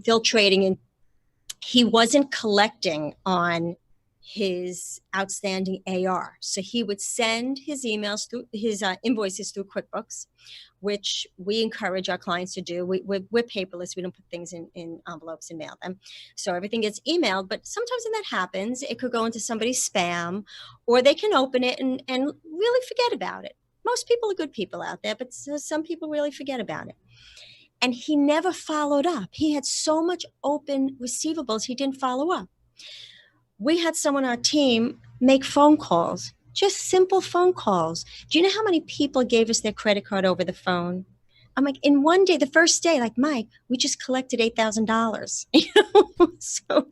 filtrating, and he wasn't collecting on his outstanding AR. So he would send his emails through his invoices through QuickBooks, which we encourage our clients to do. We're paperless. We don't put things in envelopes and mail them. So everything gets emailed. But sometimes when that happens, it could go into somebody's spam, or they can open it and really forget about it. Most people are good people out there, but some people really forget about it. And he never followed up. He had so much open receivables, he didn't follow up. We had someone on our team make phone calls, just simple phone calls. Do you know how many people gave us their credit card over the phone? I'm like, in one day, the first day, like, Mike, we just collected $8,000. So,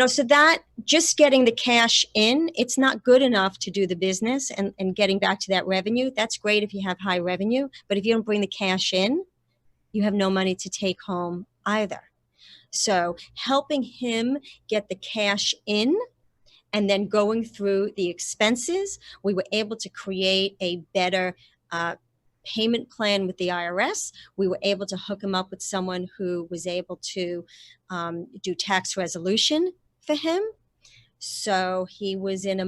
so that just getting the cash in, it's not good enough to do the business and getting back to that revenue. That's great if you have high revenue, but if you don't bring the cash in, you have no money to take home either. So helping him get the cash in and then going through the expenses, we were able to create a better payment plan with the IRS. We were able to hook him up with someone who was able to do tax resolution for him. So he was in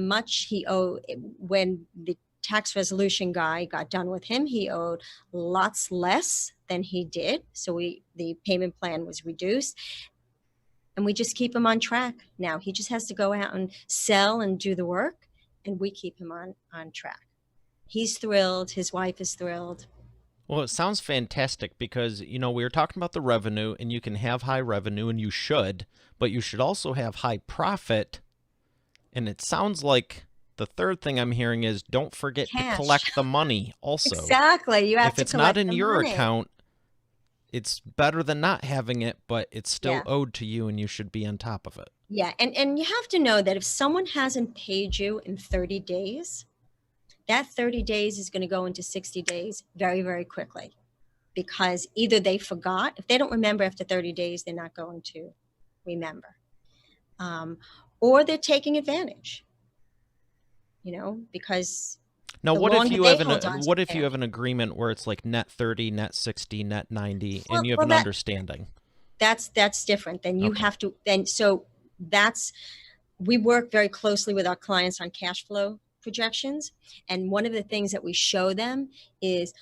when the tax resolution guy got done with him, he owed lots less than he did. So the payment plan was reduced. And we just keep him on track now. He just has to go out and sell and do the work, and we keep him on track. He's thrilled. His wife is thrilled. Well, it sounds fantastic because, we were talking about the revenue, and you can have high revenue, and you should, but you should also have high profit. And it sounds like the third thing I'm hearing is don't forget to collect the money also. Exactly. You have if to it's collect not in the your money. account, it's better than not having it, but it's still owed to you and you should be on top of it. Yeah. And you have to know that if someone hasn't paid you in 30 days, that 30 days is going to go into 60 days very, very quickly, because either they forgot. If they don't remember after 30 days, they're not going to remember. Or they're taking advantage, because now, the what if longer you they have hold on to what if cash. you have an agreement where it's like net 30, net 60, net 90, and you have Well, an understanding? That's different. Then you Okay. have to we work very closely with our clients on cash flow projections, and one of the things that we show them is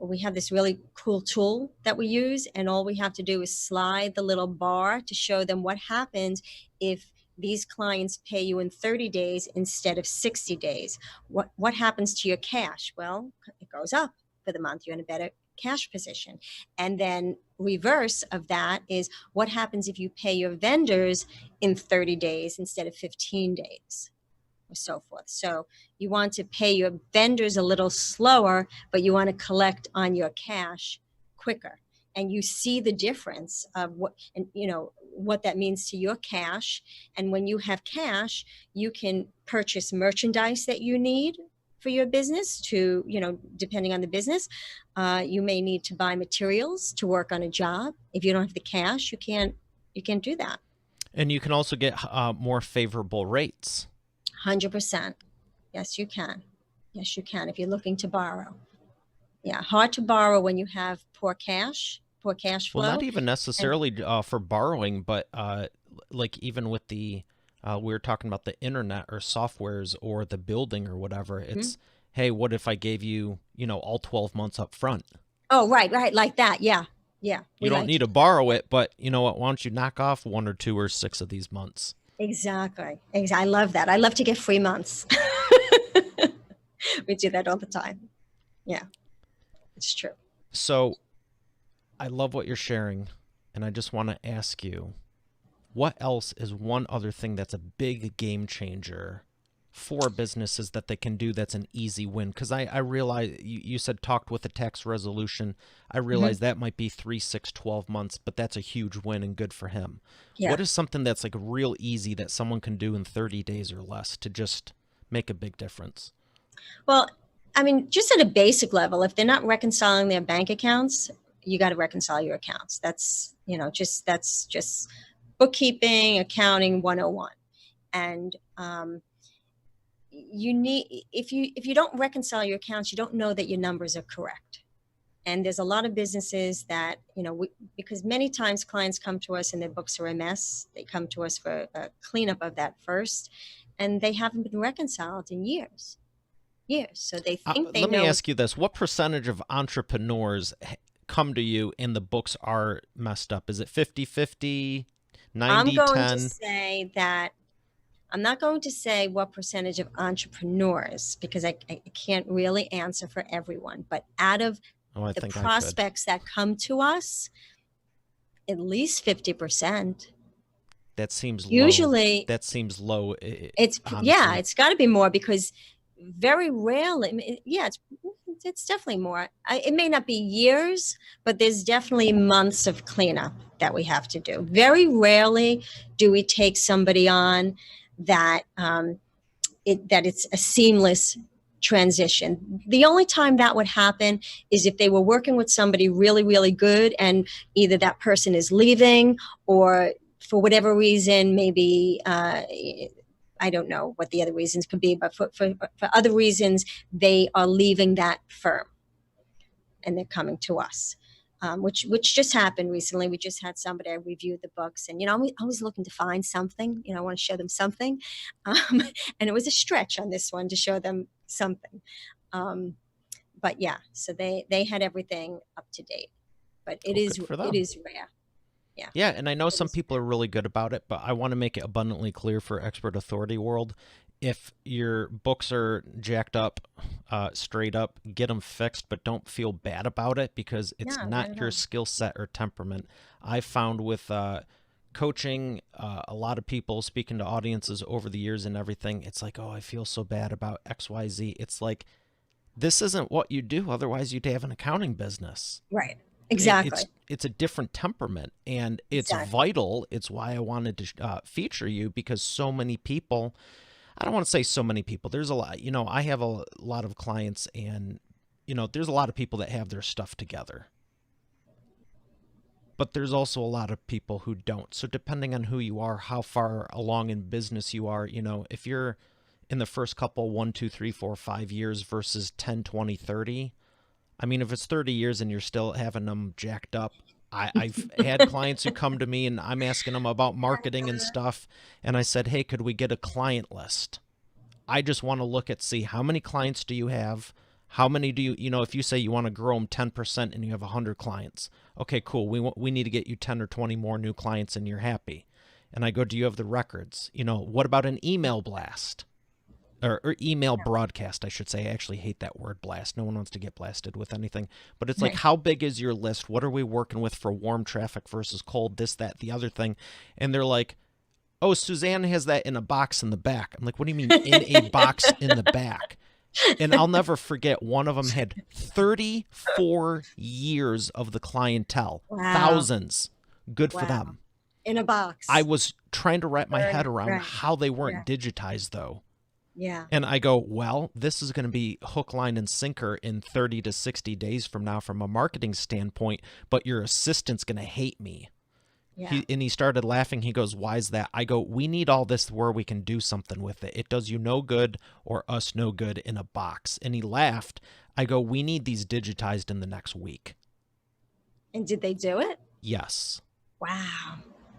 we have this really cool tool that we use, and all we have to do is slide the little bar to show them what happens if these clients pay you in 30 days instead of 60 days. What happens to your cash? Well, it goes up for the month. You're in a better cash position. And then reverse of that is what happens if you pay your vendors in 30 days instead of 15 days, or so forth. So you want to pay your vendors a little slower, but you want to collect on your cash quicker. And you see the difference of what that means to your cash. And when you have cash, you can purchase merchandise that you need for your business to, depending on the business. You may need to buy materials to work on a job. If you don't have the cash, you can't do that. And you can also get more favorable rates. 100%. Yes, you can. Yes, you can if you're looking to borrow. Yeah, hard to borrow when you have poor cash flow. Well, not even necessarily for borrowing, but like even with the, we were talking about the internet or softwares or the building or whatever. It's, hey, what if I gave you, all 12 months up front? Oh, right, like that. Yeah. You don't need to borrow it, but you know what? Why don't you knock off 1 or 2 or 6 of these months? Exactly. I love that. I love to get free months. We do that all the time. Yeah, it's true. So I love what you're sharing, and I just want to ask you, what else is one other thing that's a big game changer for businesses that they can do that's an easy win? Because I realize you said talked with a tax resolution. I realize that might be 3, 6, 12 months, but that's a huge win and good for him. Yeah. What is something that's like real easy that someone can do in 30 days or less to just make a big difference? Well, I mean, just at a basic level, if they're not reconciling their bank accounts, you got to reconcile your accounts. That's just bookkeeping, accounting 101. And you need, if you don't reconcile your accounts, you don't know that your numbers are correct. And there's a lot of businesses that, because many times clients come to us and their books are a mess. They come to us for a cleanup of that first, and they haven't been reconciled in years. Years. So they think they Let me know. ask you this. What percentage of entrepreneurs come to you and the books are messed up? Is it 50-50, I'm going to 90-10? say that I'm not going to say what percentage of entrepreneurs, because I can't really answer for everyone, but out of Oh, I the think I could. prospects that come to us, at least 50%. That seems low. Usually That seems low, yeah, honestly. it's got to be more, because very rarely, I mean, yeah, it's definitely more. It may not be years, but there's definitely months of cleanup that we have to do. Very rarely do we take somebody on that that it's a seamless transition. The only time that would happen is if they were working with somebody really, really good, and either that person is leaving, or for whatever reason, maybe I don't know what the other reasons could be, but for other reasons, they are leaving that firm and they're coming to us. Which just happened recently. We just had somebody, I reviewed the books, and I'm always looking to find something. I want to show them something, and it was a stretch on this one to show them something. Um, but yeah, so they had everything up to date, but it Well, is good for it them. is rare. Yeah, Yeah, and I know it some is people are really good about it, but I want to make it abundantly clear for expert authority world. If your books are jacked up, straight up, get them fixed, but don't feel bad about it because it's no, not not at your all. skill set or temperament. I found with coaching a lot of people, speaking to audiences over the years and everything, it's like, oh, I feel so bad about XYZ. It's like, this isn't what you do. Otherwise, you'd have an accounting business. Right. It's Exactly. it's a different temperament, and it's Exactly. vital. It's why I wanted to feature you, because so many people, I don't want to say so many people, there's a lot, I have a lot of clients, and there's a lot of people that have their stuff together, but there's also a lot of people who don't. So depending on who you are, how far along in business you are, if you're in the first couple 1, 2, 3, 4, 5 years versus 10, 20, 30. I mean, if it's 30 years and you're still having them jacked up, I've had clients who come to me and I'm asking them about marketing and stuff. And I said, hey, could we get a client list? I just want to look at, see how many clients do you have? How many do you, if you say you want to grow them 10% and you have 100 clients, okay, cool. We need to get you 10 or 20 more new clients and you're happy. And I go, do you have the records? What about an email blast? Or email broadcast, I should say. I actually hate that word, blast. No one wants to get blasted with anything. But it's like, Right. how big is your list? What are we working with for warm traffic versus cold, this, that, the other thing? And they're like, oh, Suzanne has that in a box in the back. I'm like, what do you mean in a box in the back? And I'll never forget, one of them had 34 years of the clientele, Wow. thousands. Good for Wow. them. In a I box. was trying to wrap my head around Right. how they weren't Right. digitized, though. Yeah. And I go, well, this is going to be hook, line, and sinker in 30 to 60 days from now from a marketing standpoint, but your assistant's going to hate me. Yeah. He started laughing. He goes, why is that? I go, we need all this where we can do something with it. It does you no good or us no good in a box. And he laughed. I go, we need these digitized in the next week. And did they do it? Yes. Wow.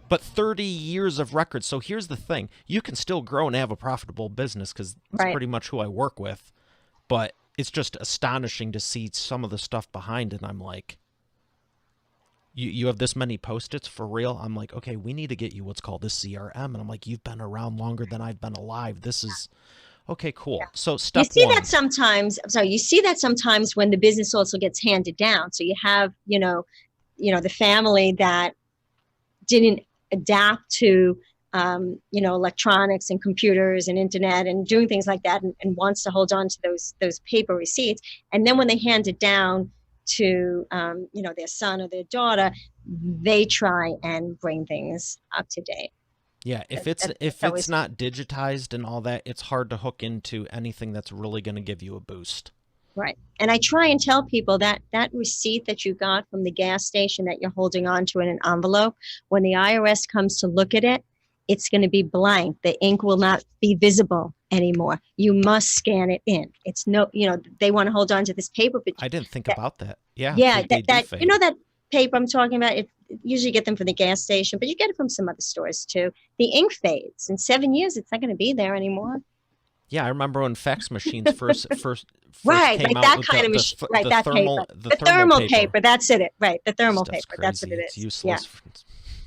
But 30 years of records. So here's the thing. You can still grow and have a profitable business because it's Right. pretty much who I work with. But it's just astonishing to see some of the stuff behind. And I'm like, you have this many post-its for real? I'm like, okay, we need to get you what's called a CRM. And I'm like, you've been around longer than I've been alive. This is, okay, Yeah. cool. So You step see that one. sometimes. I'm sorry. You see that sometimes when the business also gets handed down. So you have, the family that didn't adapt to, electronics and computers and internet and doing things like that, and wants to hold on to those paper receipts. And then when they hand it down to, their son or their daughter, they try and bring things up to date. Yeah, if it's That's if it's always not digitized and all that, it's hard to hook into anything that's really going to give you a boost. right. And I try and tell people that that receipt that you got from the gas station that you're holding on to in an envelope, when the IRS comes to look at it, it's going to be blank. The ink will not be visible anymore. You must scan it in. It's no, they want to hold on to this paper, but I didn't think that about that. Yeah, Yeah, they do that fade. that paper I'm talking about. It usually get them from the gas station, but you get it from some other stores too. The ink fades in 7 years. It's not going to be there anymore. Yeah, I remember when fax machines first Right, came right. out That with kind of machine. Right, that paper. the The thermal thermal paper. paper. That's it. Right, the thermal Stuff's paper. That's what crazy. it It's is. Yeah, useless.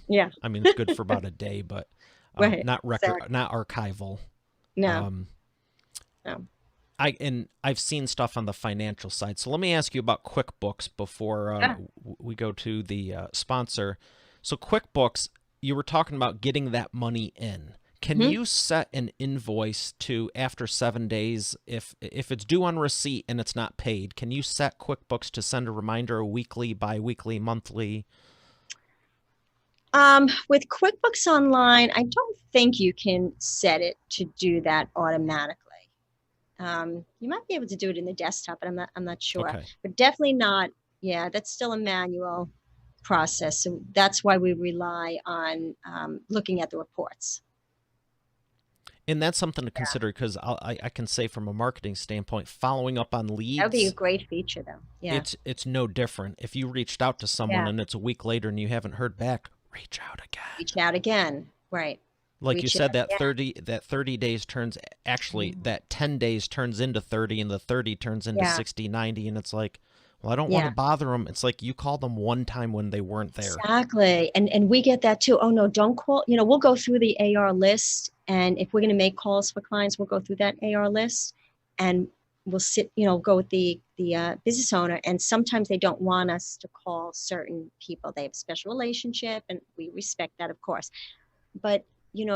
yeah. I mean, it's good for about a day, but Right. not record, Exactly. not archival. No, Um, no. I've seen stuff on the financial side. So let me ask you about QuickBooks before Ah, we go to the sponsor. So QuickBooks, you were talking about getting that money in. Can mhm. you set an invoice to after 7 days if it's due on receipt and it's not paid? Can you set QuickBooks to send a reminder weekly, biweekly, monthly? With QuickBooks Online, I don't think you can set it to do that automatically. You might be able to do it in the desktop, but I'm not sure. Okay. But definitely not. Yeah, that's still a manual process. So that's why we rely on looking at the reports. And that's something to Yeah, consider because I can say from a marketing standpoint, following up on that would be a leads, great feature, though. Yeah, it's no different. If you reached out to someone yeah. and it's a week later and you haven't heard back, reach out Reach again. out again. Right. Like you Reach said, out again. that 30 days turns actually Mhm. that 10 days turns into 30 and the 30 turns into Yeah, 60, 90, and it's like, well, I don't want to yeah. bother them. It's like you called them one time when they weren't there. Exactly. And we get that too. Oh no, don't call. We'll go through the AR list, and if we're going to make calls for clients, we'll go through that AR list, and we'll sit, go with the business owner. And sometimes they don't want us to call certain people. They have a special relationship, and we respect that, of course. But then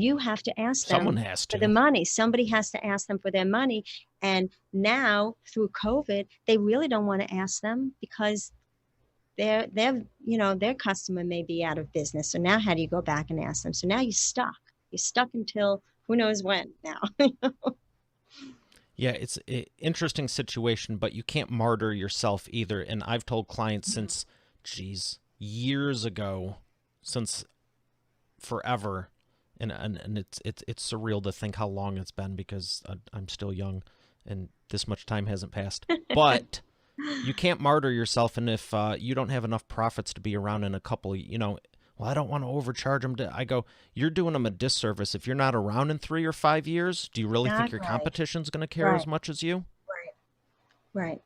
you have to ask Someone them has for the to. money. Somebody has to ask them for their money. And now through COVID, they really don't want to ask them because their customer may be out of business. So now how do you go back and ask them? So now you're stuck until who knows when now. Yeah, it's an interesting situation, but you can't martyr yourself either. And I've told clients since, geez, years ago, since forever, and it's surreal to think how long it's been because I'm still young, and this much time hasn't passed. But you can't martyr yourself, and if you don't have enough profits to be around in a couple, well, I don't want to overcharge them. I go, you're doing them a disservice if you're not around in 3 or 5 years. Do you really think your Exactly. competition's going to care as Right, much as you? right, right,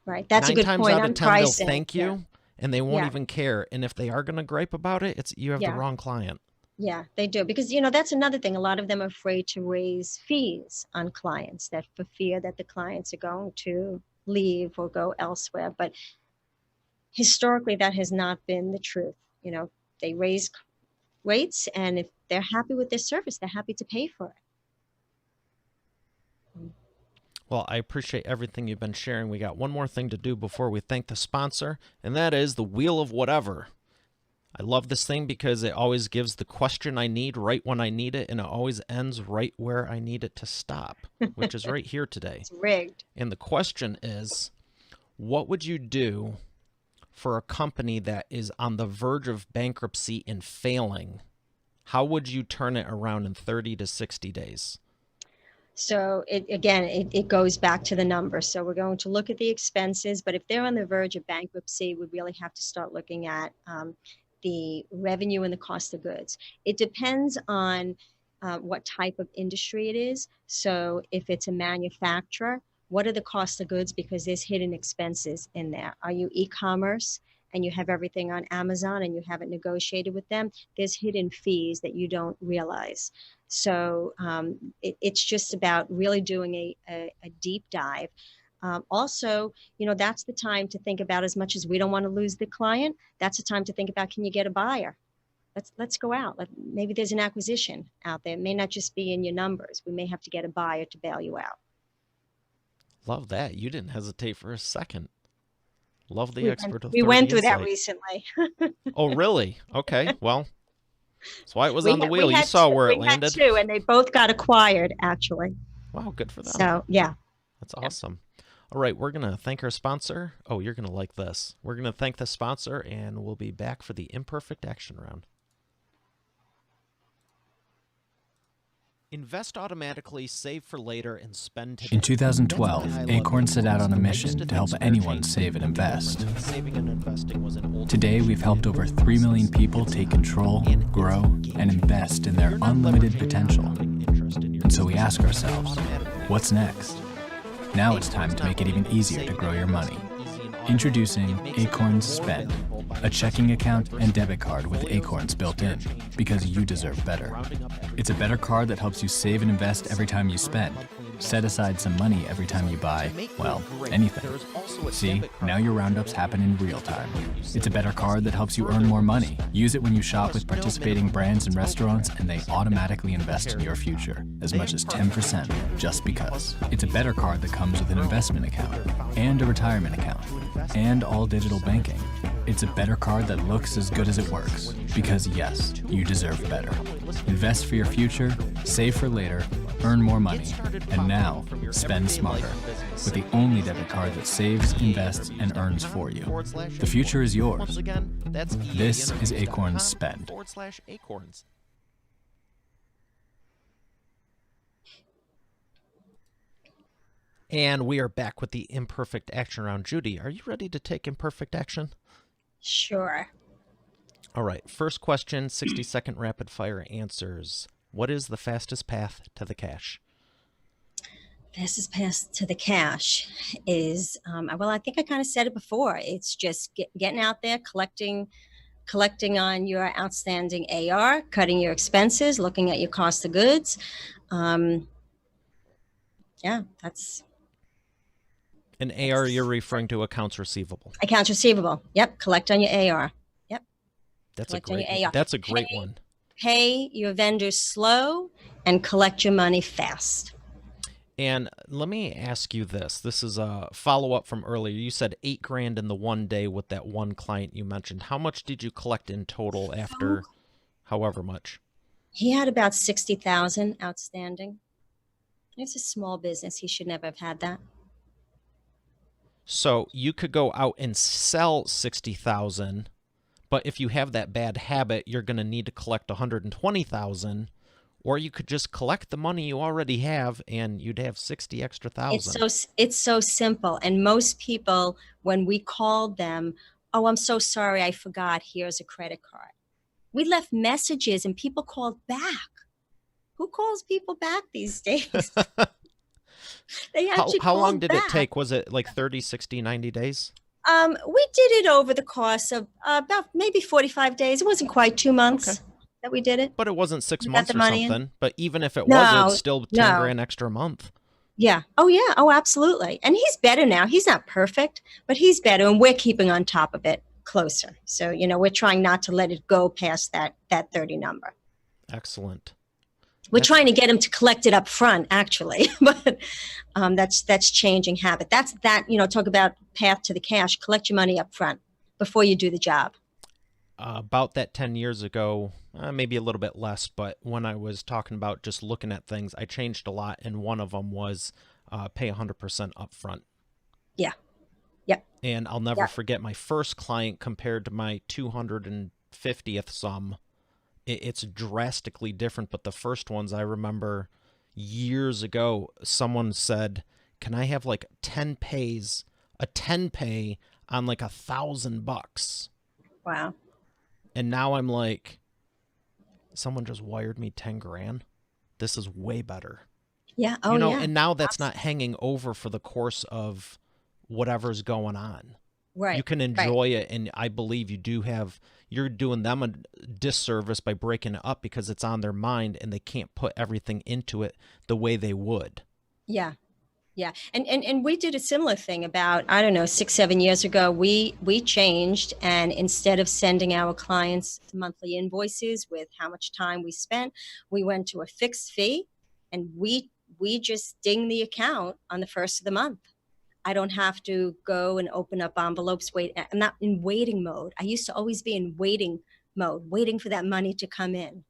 right. That's a Nine good times point out of on 10, they'll pricing. thank Yeah, you, and they won't yeah, even care. And if they are going to gripe about it, it's you have the yeah. wrong client. Yeah, they do. Because, that's another thing. A lot of them are afraid to raise fees on clients that for fear that the clients are going to leave or go elsewhere. But historically, that has not been the truth. They raise rates, and if they're happy with their service, they're happy to pay for it. Well, I appreciate everything you've been sharing. We got one more thing to do before we thank the sponsor, and that is the Wheel of Whatever. I love this thing because it always gives the question I need right when I need it, and it always ends right where I need it to stop, which is right here today. It's rigged. And the question is, what would you do for a company that is on the verge of bankruptcy and failing? How would you turn it around in 30 to 60 days? So it goes back to the numbers. So we're going to look at the expenses, but if they're on the verge of bankruptcy, we really have to start looking at the revenue and the cost of goods. It depends on what type of industry it is. So if it's a manufacturer, what are the cost of goods? Because there's hidden expenses in there. Are you e-commerce and you have everything on Amazon and you haven't negotiated with them? There's hidden fees that you don't realize. So it's just about really doing a deep dive. Also, that's the time to think about, as much as we don't want to lose the client, that's the time to think about, can you get a buyer? Let's go out. Maybe there's an acquisition out there. It may not just be in your numbers. We may have to get a buyer to bail you out. Love that. You didn't hesitate for a second. Love the We went, expert we went authority through that insight. recently. Oh, really? Okay. Well, that's why it was We on the had we wheel. You had saw two, where it we had landed. two, and they both got acquired actually. Wow, good for them. So yeah, That's yeah. awesome. All right, we're going to thank our sponsor. Oh, you're going to like this. We're going to thank the sponsor, and we'll be back for the imperfect action round. Invest automatically, save for later, and spend today. In That's why I 2012, love Acorn set out on a Acorns. I mission used to think help spare anyone change save and would be invest. different. Saving and investing was an old Today, fashioned we've helped over business 3 million people process. take control, And it's grow, game and invest in their You're not unlimited leveraging potential. compounding interest in your And so we business. ask ourselves, Automatically. what's next? Now it's time to make it even easier to grow your money. Introducing Acorns Spend, a checking account and debit card with Acorns built in, because you deserve better. It's a better card that helps you save and invest every time you spend. Set aside some money every time you buy, well, anything. See, now your roundups happen in real time. It's a better card that helps you earn more money. Use it when you shop with participating brands and restaurants, and they automatically invest in your future, as much as 10%, just because. It's a better card that comes with an investment account, and a retirement account, and all digital banking. It's a better card that looks as good as it works, because yes, you deserve better. Invest for your future, save for later, earn more money, and now spend smarter with the only debit card that saves, invests, and earns for you. The future is yours. Once again, that's This is Acorns Spend. /Acorns. And we are back with the imperfect action round. Judy, are you ready to take imperfect action? Sure. All right. First question, 60-second rapid fire answers. What is the fastest path to the cash? Fastest path to the cash is, well, I think I kind of said it before. It's just getting out there, collecting on your outstanding AR, cutting your expenses, looking at your cost of goods. Yeah, that's An AR, you're referring to accounts receivable. accounts receivable. Yep, collect on your AR. Yep, That's a collect on great your one. AR. That's a great one. Pay your vendors slow and collect your money fast. And let me ask you this. This is a follow-up from earlier. You said $8,000 in the one day with that one client you mentioned. How much did you collect in total after however much? He had about 60,000 outstanding. It's a small business. He should never have had that. So you could go out and sell 60,000, but if you have that bad habit, you're going to need to collect 120,000, or you could just collect the money you already have and you'd have 60 extra thousand. It's so simple. And most people, when we called them, oh, I'm so sorry, I forgot. Here's a credit card. We left messages and people called back. Who calls people back these days? They actually How long called did back. it take? Was it like 30, 60, 90 days? We did it over the course of about maybe 45 days. It wasn't quite 2 months that we did it. But it wasn't 6 We got months the or money in. something. But even if it No, was, it's still 10 no. grand extra a month. Yeah. Oh, yeah. Oh, absolutely. And he's better now. He's not perfect, but he's better. And we're keeping on top of it closer. So, we're trying not to let it go past that 30 number. Excellent. We're trying to get him to collect it up front, actually, but that's changing habit. That's talk about path to the cash. Collect your money up front before you do the job. About that 10 years ago, maybe a little bit less, but when I was talking about just looking at things, I changed a lot, and one of them was pay 100% up front. Yeah. Yep. And I'll never forget my first client compared to my 250th sum. It's drastically different, but the first ones I remember years ago, someone said, can I have like 10 pays, a 10 pay on like $1,000? Wow. And now I'm like, someone just wired me 10 grand. This is way better. Yeah. Oh, yeah. And now that's not hanging over for the course of whatever's going on. Right. You can enjoy it, and I believe you're doing them a disservice by breaking it up because it's on their mind and they can't put everything into it the way they would. Yeah. Yeah. And we did a similar thing about, 6, 7 years ago. We changed, and instead of sending our clients monthly invoices with how much time we spent, we went to a fixed fee, and we just ding the account on the first of the month. I don't have to go and open up envelopes. I'm not in waiting mode. I used to always be in waiting mode, waiting for that money to come in.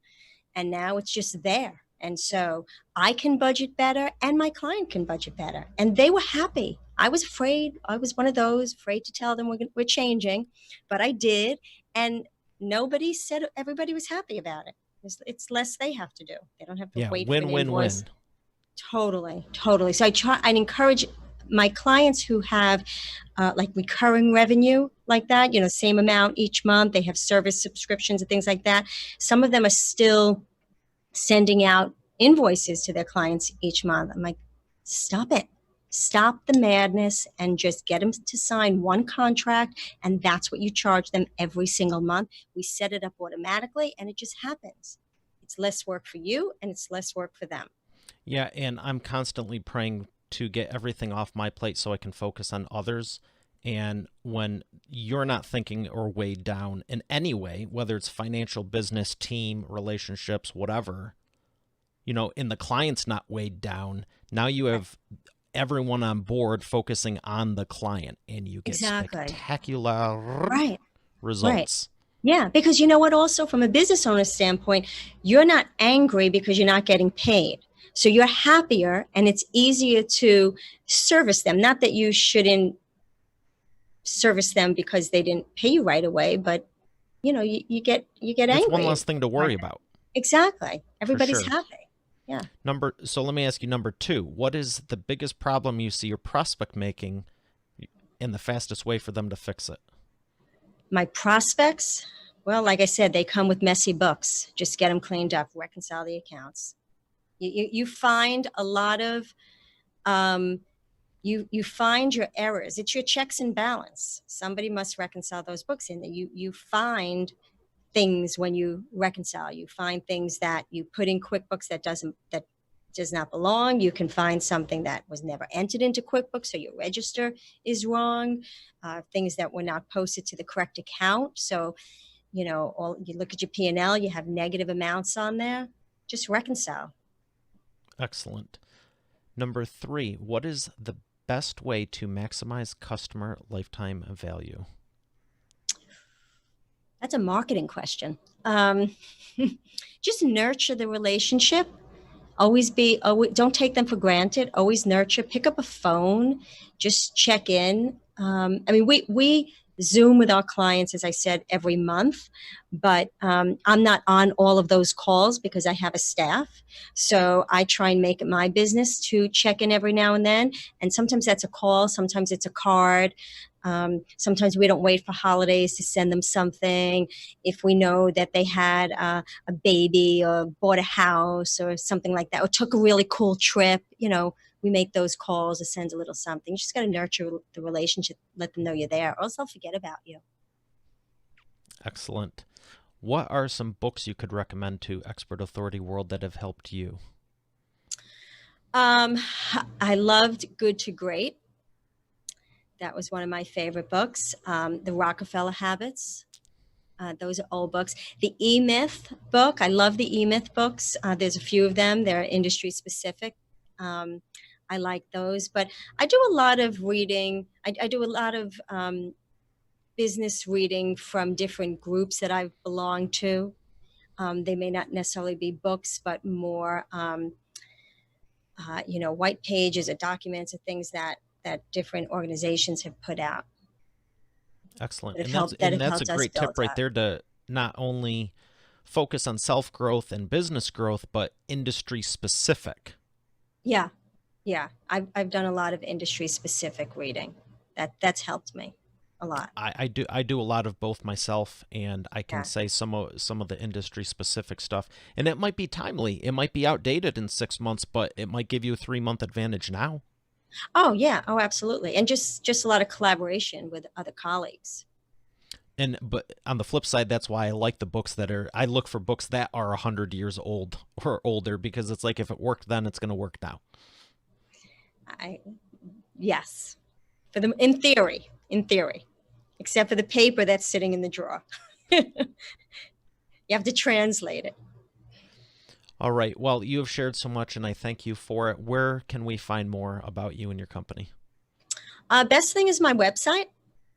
And now it's just there. And so I can budget better and my client can budget better. And they were happy. I was afraid. I was one of those afraid to tell them we're changing, but I did. And nobody said, everybody was happy about it. It's less they have to do. They don't have to Yeah, wait for an invoice. win. Totally. So I encourage my clients who have like recurring revenue like that, same amount each month. They have service subscriptions and things like that. Some of them are still sending out invoices to their clients each month. I'm like, stop it. Stop the madness and just get them to sign one contract. And that's what you charge them every single month. We set it up automatically and it just happens. It's less work for you and it's less work for them. Yeah, and I'm constantly praying to get everything off my plate so I can focus on others. And when you're not thinking or weighed down in any way, whether it's financial, business, team, relationships, whatever, and the client's not weighed down, now you have everyone on board focusing on the client and you get spectacular results. Yeah, because you know what, also from a business owner standpoint, you're not angry because you're not getting paid. So you're happier and it's easier to service them. Not that you shouldn't service them because they didn't pay you right away, but you get angry. It's one less thing to worry about. Exactly. Everybody's happy. Yeah. So let me ask you number 2. What is the biggest problem you see your prospect making and the fastest way for them to fix it? My prospects, well, like I said, they come with messy books. Just get them cleaned up, reconcile the accounts. You find a lot of, you find your errors. It's your checks and balance. Somebody must reconcile those books in there. You find things when you reconcile. You find things that you put in QuickBooks that does not belong. You can find something that was never entered into QuickBooks, so your register is wrong. Things that were not posted to the correct account. So, you look at your P&L, you have negative amounts on there. Just reconcile. Excellent. Number 3, what is the best way to maximize customer lifetime value? That's a marketing question. Just nurture the relationship. Always don't take them for granted. Always nurture. Pick up a phone. Just check in. We Zoom with our clients, as I said, every month, but I'm not on all of those calls because I have a staff. So I try and make it my business to check in every now and then. And sometimes that's a call. Sometimes it's a card. Sometimes we don't wait for holidays to send them something. If we know that they had a baby or bought a house or something like that, or took a really cool trip, we make those calls or send a little something. You just got to nurture the relationship, let them know you're there, or else they'll forget about you. Excellent. What are some books you could recommend to Expert Authority World that have helped you? I loved Good to Great. That was one of my favorite books. The Rockefeller Habits. Those are old books. The E-Myth book. I love the E-Myth books. There's a few of them. They're industry specific. I like those. But I do a lot of reading. I do a lot of business reading from different groups that I've belonged to. They may not necessarily be books, but more, white pages or documents or things that different organizations have put out. Excellent. And that's a great tip right there to not only focus on self-growth and business growth, but industry specific. Yeah. I've done a lot of industry specific reading. That's helped me a lot. I do a lot of both myself, and I can say some of the industry specific stuff, and it might be timely. It might be outdated in 6 months, but it might give you a 3-month advantage now. Oh yeah. Oh, absolutely. And just a lot of collaboration with other colleagues. But on the flip side, that's why I like the books I look for books that are 100 years old or older, because it's like, if it worked then, it's going to work now. Yes. In theory, except for the paper that's sitting in the drawer. You have to translate it. All right. Well, you have shared so much, and I thank you for it. Where can we find more about you and your company? Best thing is my website,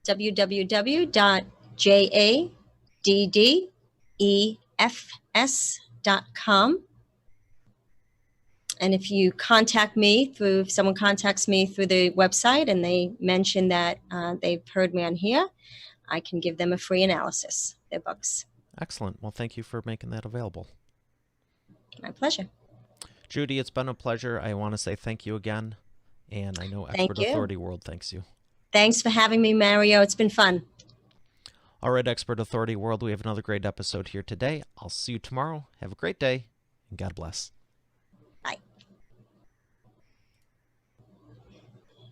www.jaddefs.com. And if someone contacts me through the website and they mention that they've heard me on here, I can give them a free analysis, their books. Excellent. Well, thank you for making that available. My pleasure. Judy, it's been a pleasure. I want to say thank you again. And I know Thank Expert you. Authority World thanks you. Thanks for having me, Mario. It's been fun. All right, Expert Authority World, we have another great episode here today. I'll see you tomorrow. Have a great day, and God bless.